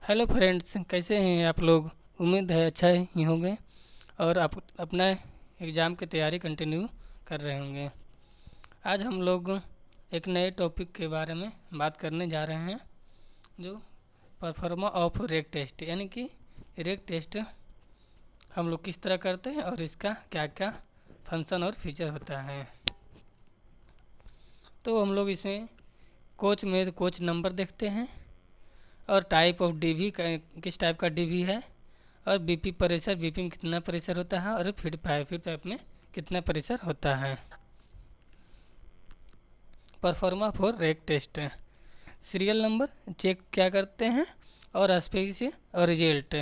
Hello friends, कैसे हैं आप लोग। उम्मीद है अच्छा ही होंगे और आप अपना एग्ज़ाम की तैयारी कंटिन्यू कर रहे होंगे। आज हम लोग एक नए टॉपिक के बारे में बात करने जा रहे हैं, जो परफॉर्मा ऑफ रेक टेस्ट, यानी कि रेक टेस्ट हम लोग किस तरह करते हैं और इसका क्या क्या फंक्शन और फीचर होता है। तो हम लोग इसमें कोच में कोच नंबर देखते हैं और टाइप ऑफ डीवी किस टाइप का डीवी है, और बीपी प्रेशर, बीपी में कितना प्रेशर होता है, और फीड पाइप में कितना प्रेशर होता है। Proforma for rake test, serial number check क्या करते हैं और स्पेस और रिजल्ट।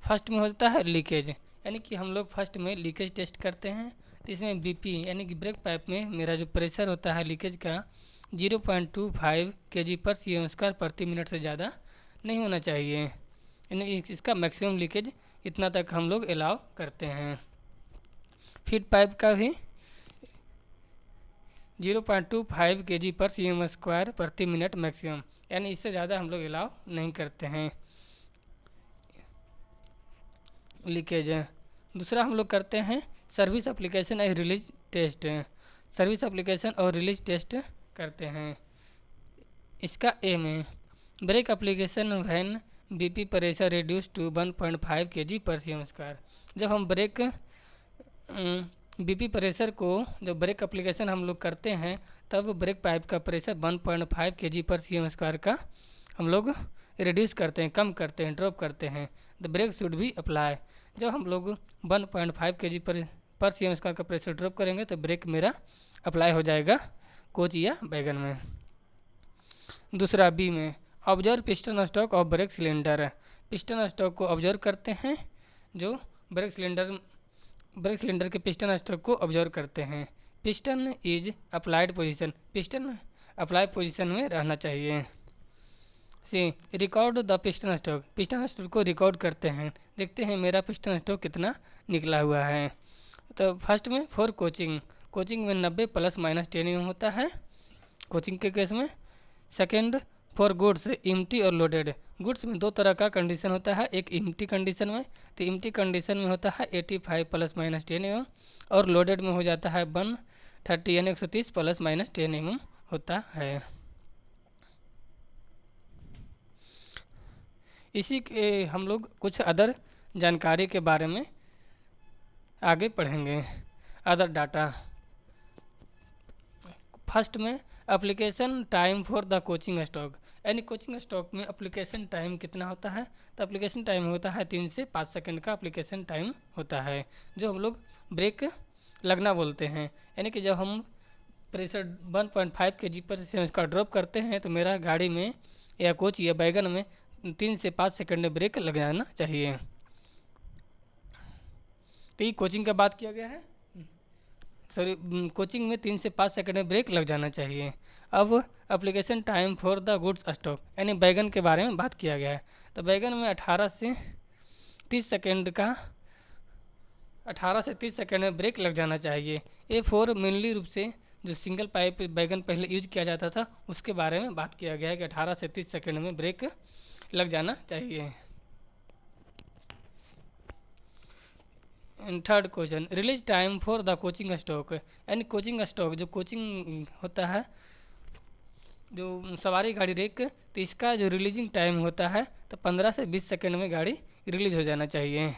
फर्स्ट में होता है लीकेज, यानी कि हम लोग फर्स्ट में लीकेज टेस्ट करते हैं। तो इसमें बीपी यानी कि ब्रेक पाइप में मेरा जो प्रेशर होता है लीकेज का 0.25 kg पर सीएम स्क्वायर प्रति मिनट से ज़्यादा नहीं होना चाहिए, यानी इसका मैक्सिमम लीकेज इतना तक हम लोग अलाउ करते हैं। फीड पाइप का भी 0.25 kg पर सीएम स्क्वायर प्रति मिनट मैक्सिमम, यानी इससे ज़्यादा हम लोग अलाउ नहीं करते हैं लीकेज है। दूसरा हम लोग करते हैं सर्विस एप्लीकेशन और रिलीज टेस्ट। सर्विस एप्लीकेशन और रिलीज टेस्ट करते हैं। इसका एम है brake application when BP pressure reduce to 1.5 kg पर सीएम स्क्वायर। जब हम ब्रेक बीपी प्रेशर को जब ब्रेक एप्लीकेशन हम लोग करते हैं, तब ब्रेक पाइप का प्रेशर 1.5 kg पर सीएम स्क्वायर का हम लोग रिड्यूस करते हैं, कम करते हैं, ड्रॉप करते हैं। द ब्रेक शुड भी अप्लाई। जब हम लोग 1.5 kg पर सीएम स्क्वायर का प्रेशर ड्रॉप करेंगे तो ब्रेक मेरा अप्लाई हो जाएगा कोच या बैगन में। दूसरा बी में observe piston stroke of brake cylinder. Piston stroke को ऑब्जर्व करते हैं, जो ब्रेक सिलेंडर के पिस्टन स्टॉक को ऑब्जर्व करते हैं। Piston is applied position, piston apply position में रहना चाहिए। C record the piston stroke, piston stroke को रिकॉर्ड करते हैं, देखते हैं मेरा पिस्टन स्टॉक कितना निकला हुआ है। तो फर्स्ट में फॉर कोचिंग, कोचिंग में 90 प्लस माइनस 10 होता है कोचिंग के केस में। सेकेंड फॉर गुड्स इम्टी और लोडेड, गुड्स में दो तरह का कंडीशन होता है, एक इम्टी कंडीशन में, तो इम्टी कंडीशन में होता है 85 प्लस माइनस 10 और लोडेड में हो जाता है 130 यानी 130 प्लस माइनस 10 होता है। इसी के हम लोग कुछ अदर जानकारी के बारे में आगे पढ़ेंगे। अदर डाटा, फर्स्ट में application time for the coaching stock, यानी कोचिंग स्टॉक में एप्लीकेशन टाइम कितना होता है। तो एप्लीकेशन टाइम होता है 3 से 5 सेकंड का एप्लीकेशन टाइम होता है, जो हम लोग ब्रेक लगना बोलते हैं। यानी कि जब हम प्रेशर 1.5 kg पर से उसका ड्रॉप करते हैं, तो मेरा गाड़ी में या कोच या बैगन में 3 से 5 सेकंड में ब्रेक लग जाना चाहिए। तो ये कोचिंग का बात किया गया है, सॉरी कोचिंग में 3 से 5 सेकंड में ब्रेक लग जाना चाहिए। अब application time for the goods stock, यानी बैगन के बारे में बात किया गया है। तो बैगन में 18 से 30 सेकंड में ब्रेक लग जाना चाहिए। ये फोर मेनली रूप से जो सिंगल पाइप बैगन पहले यूज किया जाता था, उसके बारे में बात किया गया है कि 18 से 30 सेकंड में ब्रेक लग जाना चाहिए। Third question, release time for the coaching stock, यानी कोचिंग स्टॉक जो कोचिंग होता है, जो सवारी गाड़ी रेक, तो इसका जो रिलीजिंग टाइम होता है तो 15 से 20 सेकंड में गाड़ी रिलीज हो जाना चाहिए।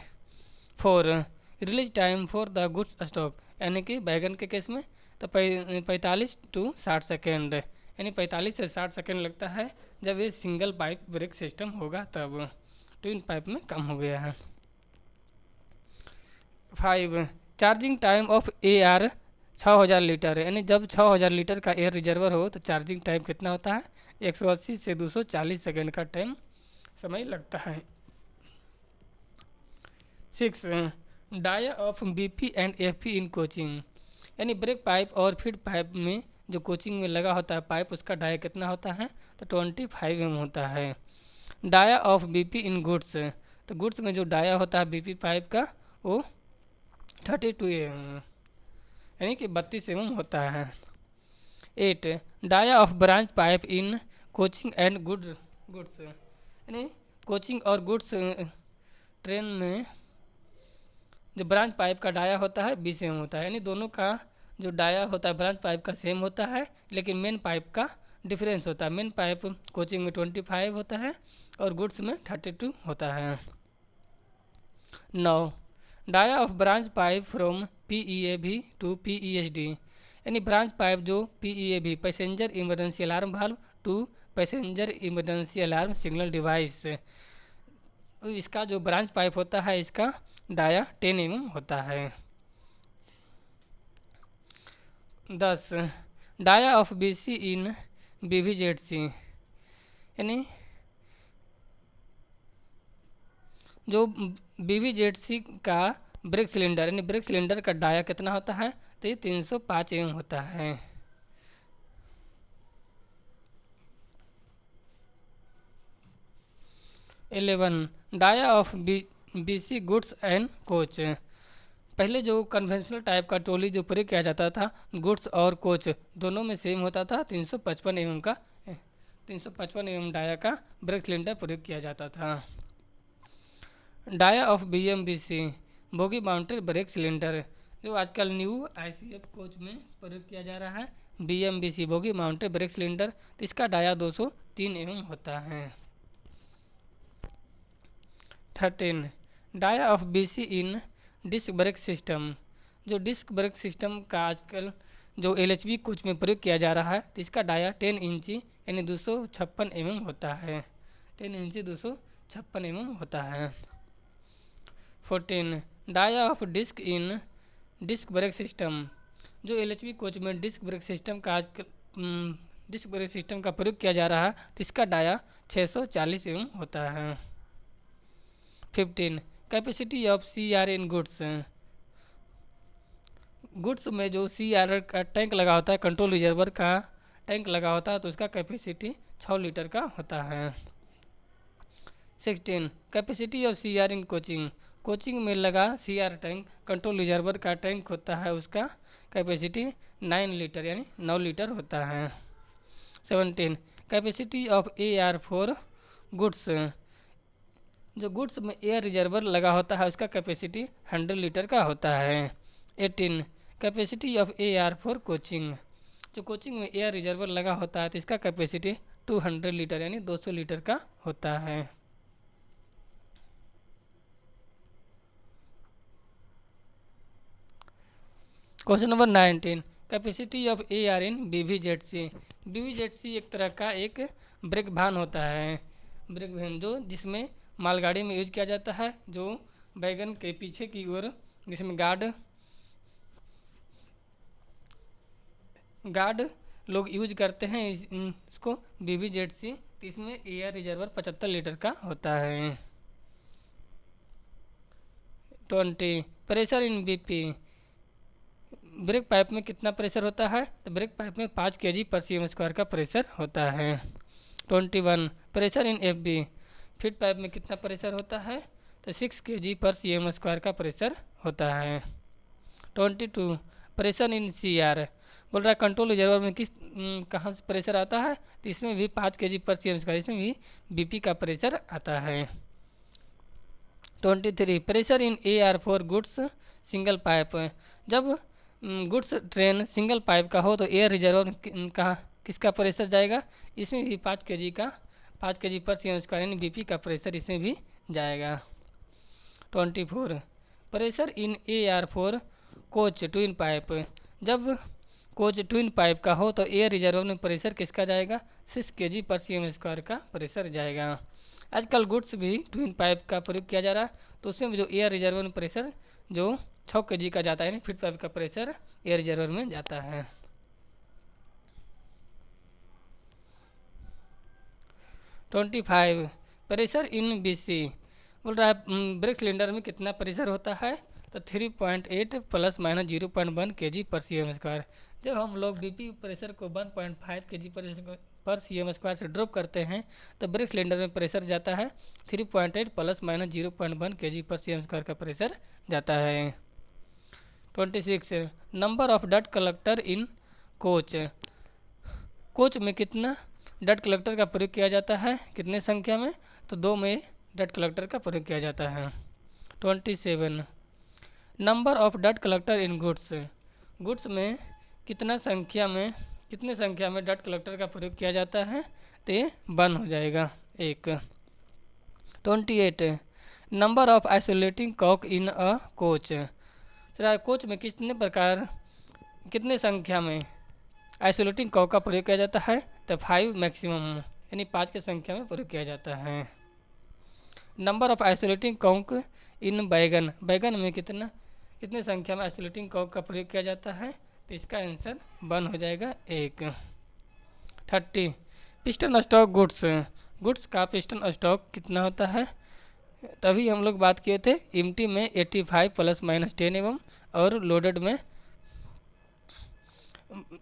Four release time for the goods stock, यानी कि बैगन के केस में तो 45 टू 60 सेकेंड, यानी 45 से 60 सेकेंड लगता है। जब ये सिंगल पाइप ब्रेक सिस्टम होगा तब, ट्विन पाइप में कम हो गया है। 5 charging time of AR 6000 litre, यानी जब 6000 लीटर का एयर रिजर्वर हो तो चार्जिंग टाइम कितना होता है, 180 से 240 सेकेंड का टाइम समय लगता है। 6 dia of BP and FP in coaching, यानी ब्रेक पाइप और फीड पाइप में जो कोचिंग में लगा होता है पाइप, उसका डाया कितना होता है, तो 25 होता है। Dia of BP in goods, तो गुड्स में जो डाया होता है BP पाइप का वो 32 यानी कि 32 होता है। 8 dia of branch pipe in coaching and goods, यानी कोचिंग और गुड्स ट्रेन में जो ब्रांच पाइप का डाया होता है बी सेम होता है, यानी दोनों का जो डाया होता है ब्रांच पाइप का सेम होता है, लेकिन मेन पाइप का डिफरेंस होता है। मेन पाइप कोचिंग में 25 होता है और गुड्स में 32 होता है। 9 dia of branch pipe from PEAB to PEHD, यानी ब्रांच पाइप जो PEAB passenger emergency alarm valve to passenger emergency alarm signal device, इसका जो ब्रांच पाइप होता है इसका डाया 10 mm होता है। 10 dia of BC in BVZC, यानी जो BVZC का ब्रेक सिलेंडर यानी ब्रेक सिलेंडर का डाया कितना होता है, तो ये 305 mm होता है। 11 dia of BC goods and coach, पहले जो कन्वेंशनल टाइप का ट्रॉली जो प्रयोग किया जाता था गुड्स और कोच दोनों में सेम होता था, 355 mm डाया का ब्रेक सिलेंडर प्रयोग किया जाता था। Dia of BMBC bogie mounted brake cylinder, जो आजकल न्यू ICF कोच में प्रयोग किया जा रहा है BMBC bogie mounted brake cylinder, तो इसका डाया 203 mm होता है। 13 dia of BC in disc brake system, जो डिस्क ब्रेक सिस्टम का आजकल जो LHB कोच में प्रयोग किया जा रहा है, तो इसका डाया 10 इंची यानी 256 mm होता है। 10 इंची 256 mm होता है। 14 dia of disc in disc brake system, जो LHB कोच में डिस्क ब्रेक सिस्टम का आजकल डिस्क ब्रेक सिस्टम का प्रयोग किया जा रहा है, तो इसका डाया 640 mm होता है। 15 capacity of CR in goods, goods में जो CR का टैंक लगा होता है, कंट्रोल रिजर्वर का टैंक लगा होता है, तो उसका कैपेसिटी 6 लीटर का होता है। 16 capacity of CR in coaching, coaching में लगा CR टैंक कंट्रोल रिजर्वर का टैंक होता है, उसका कैपेसिटी 9 लीटर यानी 9 लीटर होता है। 17 capacity of AR for goods, जो गुड्स में एयर रिजर्वर लगा होता है उसका कैपेसिटी 100 लीटर का होता है। 18 capacity of AR for coaching, जो कोचिंग में एयर रिजर्वर लगा होता है तो इसका कैपेसिटी 200 लीटर यानी 200 लीटर का होता है। Question number 19 capacity of AR in BVZC, BVZC एक तरह का एक ब्रेक वैन होता है, ब्रेक वैन जो जिसमें मालगाड़ी में यूज किया जाता है, जो वैगन के पीछे की ओर जिसमें गार्ड लोग यूज करते हैं इसको BVZC, तो इसमें एयर रिजर्वर 75 लीटर का होता है। 20 pressure in BP, break pipe में कितना प्रेशर होता है, तो ब्रेक पाइप में 5 kg/cm² का प्रेशर होता है। 21 pressure in FB, feed pipe में कितना प्रेशर होता है, तो 6 kg/cm² का प्रेशर होता है। 22 प्रेशर इन CR, बोल रहा है कंट्रोल रिजर्वर में कहाँ से प्रेशर आता है, तो इसमें भी 5 kg/cm², इसमें भी BP का प्रेशर आता है। 23 pressure in AR for goods single pipe, जब गुड्स ट्रेन सिंगल पाइप का हो तो एयर रिजर्वर कहाँ किसका प्रेशर जाएगा, इसमें भी 5 kg/cm² यानी BP का प्रेशर इसमें भी जाएगा। 24 pressure in AR for coach twin pipe, जब कोच ट्विन पाइप का हो तो एयर रिजर्वर में प्रेशर किसका जाएगा, 6 kg/cm² का प्रेशर जाएगा। आजकल गुड्स भी ट्विन पाइप का प्रयोग किया जा रहा है, तो उसमें जो एयर रिजर्वर में प्रेशर जो 6 kg का जाता है, यानी फीड पाइप का प्रेशर एयर रिजर्वर में जाता है। 25 प्रेशर इन BC, बोल रहा है ब्रेक सिलेंडर में कितना प्रेशर होता है, तो 3.8 ± 0.1 kg/cm²। जब हम लोग BP प्रेशर को 1.5 kg/cm² से ड्रॉप करते हैं तो ब्रेक सिलेंडर में प्रेशर जाता है 3.8 ± 0.1 kg/cm² का प्रेशर जाता है। 26 number of dot collector in coach, coach में कितना डट कलेक्टर का प्रयोग किया जाता है, कितने संख्या में, तो 2 में डट कलेक्टर का प्रयोग किया जाता है। 27 number of dot collector in goods, goods में कितने संख्या में डट कलेक्टर का प्रयोग किया जाता है, तो ये 1 हो जाएगा 1। 28 number of isolating cock in a coach, coach में कितने संख्या में आइसोलेटिंग कॉक का प्रयोग किया जाता है, तो 5 मैक्सिमम यानी 5 की संख्या में प्रयोग किया जाता है। नंबर ऑफ आइसोलेटिंग कॉक इन बैगन, बैगन में कितने संख्या में आइसोलेटिंग कॉक का प्रयोग किया जाता है, तो इसका आंसर 1 हो जाएगा 1। 30 पिस्टन स्टॉक गुड्स, गुड्स का पिस्टन स्टॉक कितना होता है, तभी हम लोग बात किए थे एम्प्टी में 85 ± 10 एवं और लोडेड में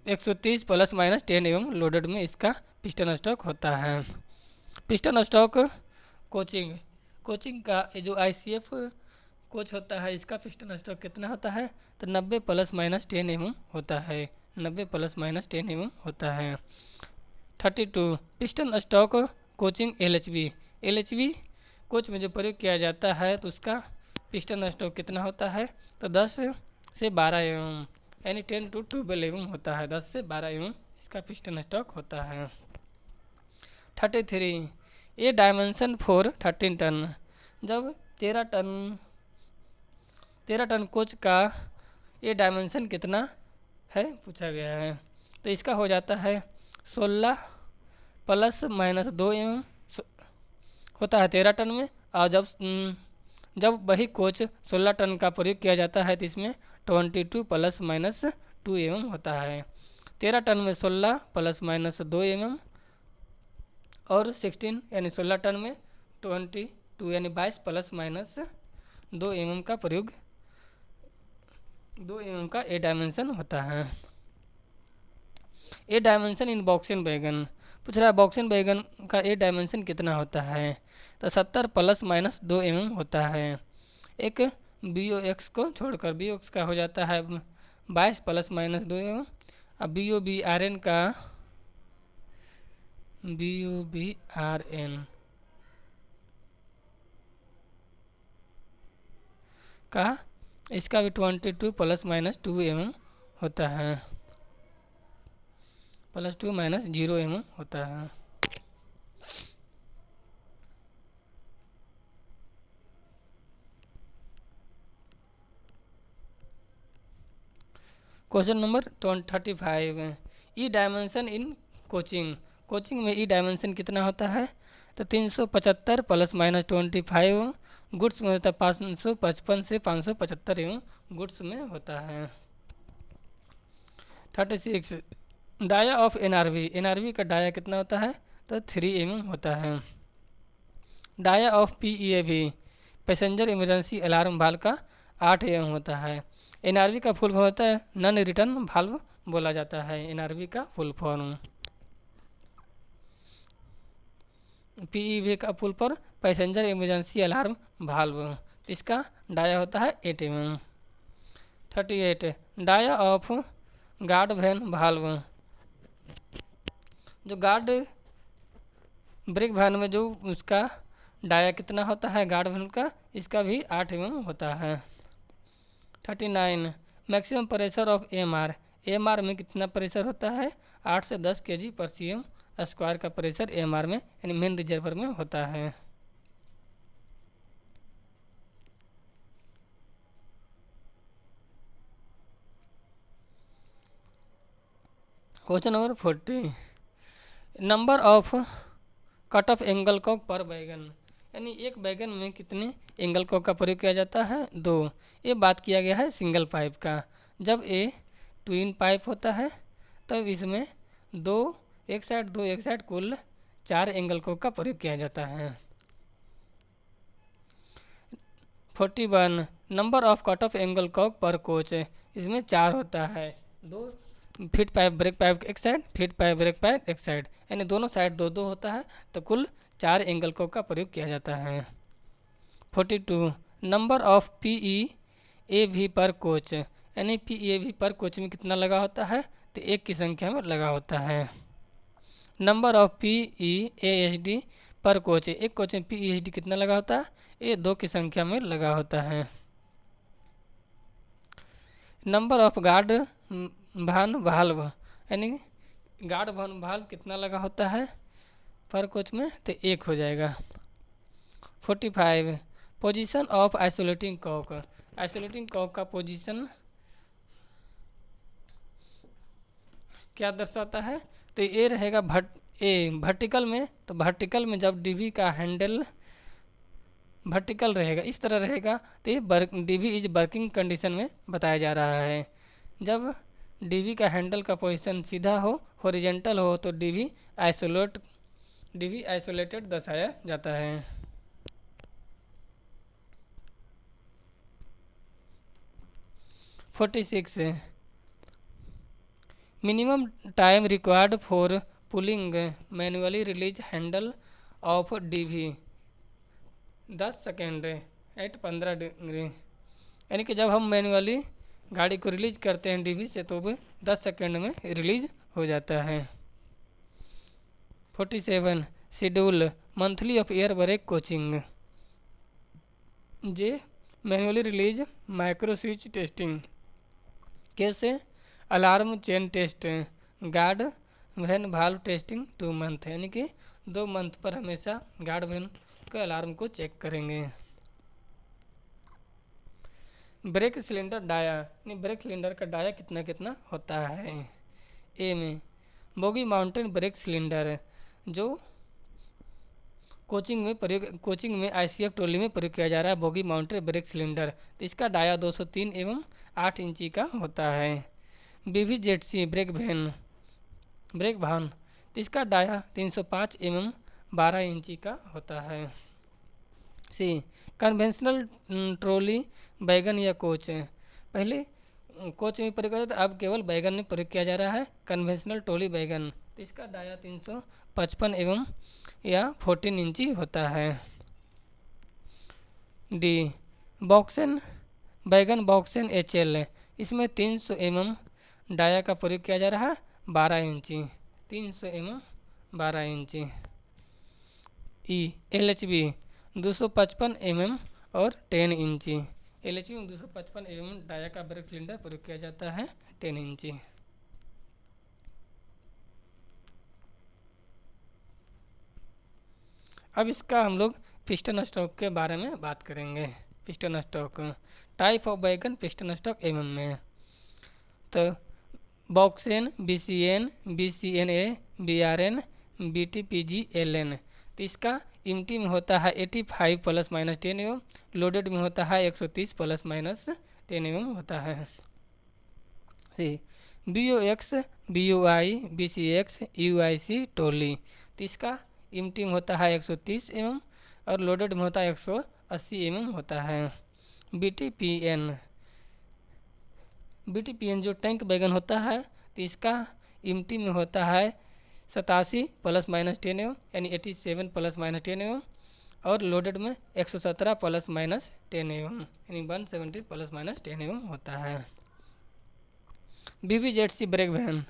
130 ± 10 एवं लोडेड में इसका पिस्टन स्टॉक होता है। पिस्टन स्टॉक कोचिंग का जो ICF कोच होता है, इसका पिस्टन स्टॉक कितना होता है, तो 90 ± 10 एवं होता है, 90 ± 10 एवं होता है। 32 piston stock coaching LHV coach में जो प्रयोग किया जाता है, तो उसका पिस्टन स्टॉक कितना होता है, तो 10 से 12 एवं यानी 10 to 12 एवं होता है, 10 से 12 एवं इसका पिस्टन स्टॉक होता है। 33 ए डायमेंशन फॉर 13 टन, जब 13 टन कोच का ये डायमेंशन कितना है पूछा गया है, तो इसका हो जाता है 16 ± 2 एवं होता है 13 टन में। और जब वही कोच 16 टन का प्रयोग किया जाता है, तो इसमें 22 ± 2 एवं होता है। 13 टन में 16 ± 2 एवं और 16 यानी 16 टन में 22 यानी 22 ± 2 एवं का प्रयोग 2 एवं का ए डायमेंशन होता है। ए डायमेंशन इन बॉक्सिंग बैगन पूछ रहा है, बॉक्सिंग बैगन का ए डायमेंशन कितना होता है, तो 70 ± 2 एवं होता है। एक BOX को छोड़कर BOX का हो जाता है 22 ± 2 एवं, अब BOBRN का इसका भी 22 ± 2 एवं होता है, +2 - 0 एवं होता है। Question number 35 E dimension in coaching में ई डायमेंशन कितना होता है, तो 375 ± 25 गुड्स में होता है 555 से 575 एवं गुड्स में होता है। 36 डाया ऑफ NRV का डाया कितना होता है, तो 3 एवं होता है। Dia of PEAV passenger emergency alarm valve का 8 एवं होता है। NRV का फुल फॉर्म होता है नॉन रिटर्न वाल्व बोला जाता है, NRV का फुल फॉर्म। PEV का full form passenger emergency alarm valve, इसका डाया होता है 8 एवं। 38 dia of guard van valve, जो गार्ड ब्रेक वैन में जो उसका डाया कितना होता है गार्ड वैन का, इसका भी 8 एवं होता है। 39 मैक्सिमम प्रेशर ऑफ AMR में कितना प्रेशर होता है, 8 से 10 kg/cm स्क्वायर का प्रेशर AMR में यानी मेन रिजर्वर में होता है। Question number 40 number of cut off angle Kock पर बैगन, यानी एक बैगन में कितने एंगल कॉक का प्रयोग किया जाता है, 2। ये बात किया गया है सिंगल पाइप का। जब ये ट्विन पाइप होता है तब इसमें 2 एक साइड कुल 4 एंगल कॉक का प्रयोग किया जाता है। 41 number of cut off angle Kock पर कोच, इसमें 4 होता है, 2 फीट पाइप ब्रेक पाइप एक side, feet pipe break pipe एक साइड, यानी दोनों साइड 2-2 होता है, तो कुल 4 एंगल कॉक का प्रयोग किया जाता है। 42 नंबर ऑफ PEAV पर कोच, यानी PEAV पर कोच में कितना लगा होता है, तो 1 की संख्या में लगा होता है। नंबर ऑफ PEASD पर कोच है। एक कोच में PEHD कितना लगा होता है? ये 2 की संख्या में लगा होता है। नंबर ऑफ गार्ड भान वाल्व, यानी गार्ड भान वाल्व कितना लगा होता है पर कोच में? तो 1 हो जाएगा। 45 position of isolating cock. Isolating cock का पोजीशन क्या दर्शाता है? तो ये रहेगा वर्टिकल में। तो वर्टिकल में जब डीवी का हैंडल वर्टिकल रहेगा, इस तरह रहेगा, तो ये डीवी इज वर्किंग कंडीशन में बताया जा रहा है। जब डीवी का हैंडल का पोजीशन सीधा हो, हॉरिजेंटल हो, तो डीवी आइसोलेटेड दर्शाया जाता है। (46) minimum time required for pulling manually release handle of DV 10 second at 15 degree, यानी कि जब हम मैनुअली गाड़ी को रिलीज करते हैं डीवी से तो वो 10 सेकेंड में रिलीज हो जाता है। 47 schedule monthly of air brake coaching. J manually release micro switch testing कैसे? Alarm chain test, guard van valve testing 2 month, यानी कि 2 मंथ पर हमेशा गार्ड वैन के अलार्म को चेक करेंगे। ब्रेक सिलेंडर डाया, यानी ब्रेक सिलेंडर का डाया कितना कितना होता है? ए में बोगी माउंटेन ब्रेक सिलेंडर, जो कोचिंग में ICF ट्रॉली में प्रयोग किया जा रहा है बोगी माउंटेन ब्रेक सिलेंडर। तो इसका डाया 203 एवं 8 इंची का होता है। BVZC ब्रेक भान, तो इसका डाया 305 एवं 12 इंची का होता है। सी कन्वेंशनल ट्रॉली बैगन या कोच, पहले कोच में प्रयोग किया था, अब केवल बैगन में प्रयोग किया जा रहा है कन्वेंशनल ट्रॉली बैगन। तो इसका डाया 355 एवं या 14 इंची होता है। डी बैगन बॉक्सेन HL, इसमें 300 एवं डाया का प्रयोग किया जा रहा है 12 इंची, 300 एवं 12 इंची। LHB 255 mm और 10 इंची, LHB में 255 mm डाया का ब्रेक सिलेंडर प्रयोग किया जाता है 10 इंची। अब इसका हम लोग पिस्टन स्ट्रोक के बारे में बात करेंगे। पिस्टन स्ट्रोक टाइप ऑफ बैगन पिस्टन स्ट्रोक एवं में, तो बॉक्सेन, BCN, BCNA, BRN, BTPG, LN। तो इसका इम्टी में होता है 85 ± 10 एवं लोडेड में होता है 130 ± 10 एवं होता है। BOX, BOI, BCX, UIC टोली, तो इसका इम्टी में होता है 130 एवं और लोडेड में होता है 180 एवं होता है। BTPN जो टैंक बैगन होता है, तो इसका इम्टी में होता है 87 ± 10 एवं यानी 87 ± 10 एवं और लोडेड में 117 ± 10 एवं यानी 170 ± 10 एवं होता है। BVZC ब्रेक वैन,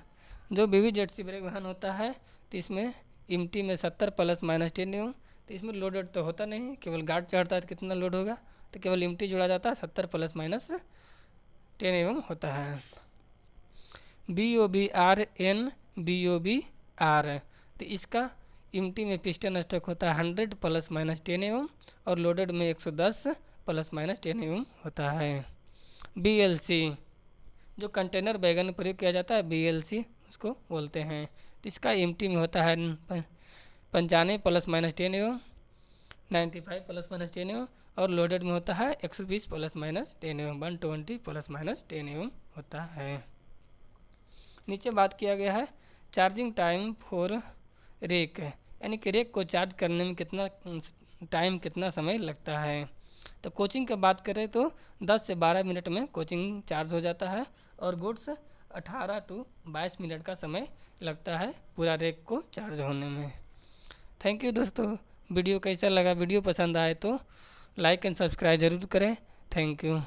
जो BVZC ब्रेक वैन होता है, तो इसमें इम्टी में 70 ± 10 एवं, तो इसमें लोडेड तो होता नहीं, केवल गार्ड चढ़ता है तो कितना लोड होगा, तो केवल इम्टी जुड़ा जाता है 70 ± 10 एवं होता है। BOBRN, BOBR, तो इसका इम्टी में पिस्टन स्ट्रोक होता है 100 ± 10 एवं और लोडेड में 110 ± 10 एवं होता है। BLC जो कंटेनर बैगन में प्रयोग किया जाता है, BLC उसको बोलते हैं, तो इसका इम्टी में होता है 95 ± 10 एवं 95 ± 10 एवं और लोडेड में होता है 120 ± 10 एवं 120 ± 10 एवं होता है। नीचे बात किया गया है चार्जिंग टाइम फॉर रेक, यानी कि रेक को चार्ज करने में कितना समय लगता है। तो कोचिंग की बात करें तो 10 से 12 मिनट में कोचिंग चार्ज हो जाता है और गुड्स 18 से 22 मिनट का समय लगता है पूरा रेक को चार्ज होने में। थैंक यू दोस्तों, वीडियो कैसा लगा? वीडियो पसंद आए तो लाइक एंड सब्सक्राइब ज़रूर करें। Thank you.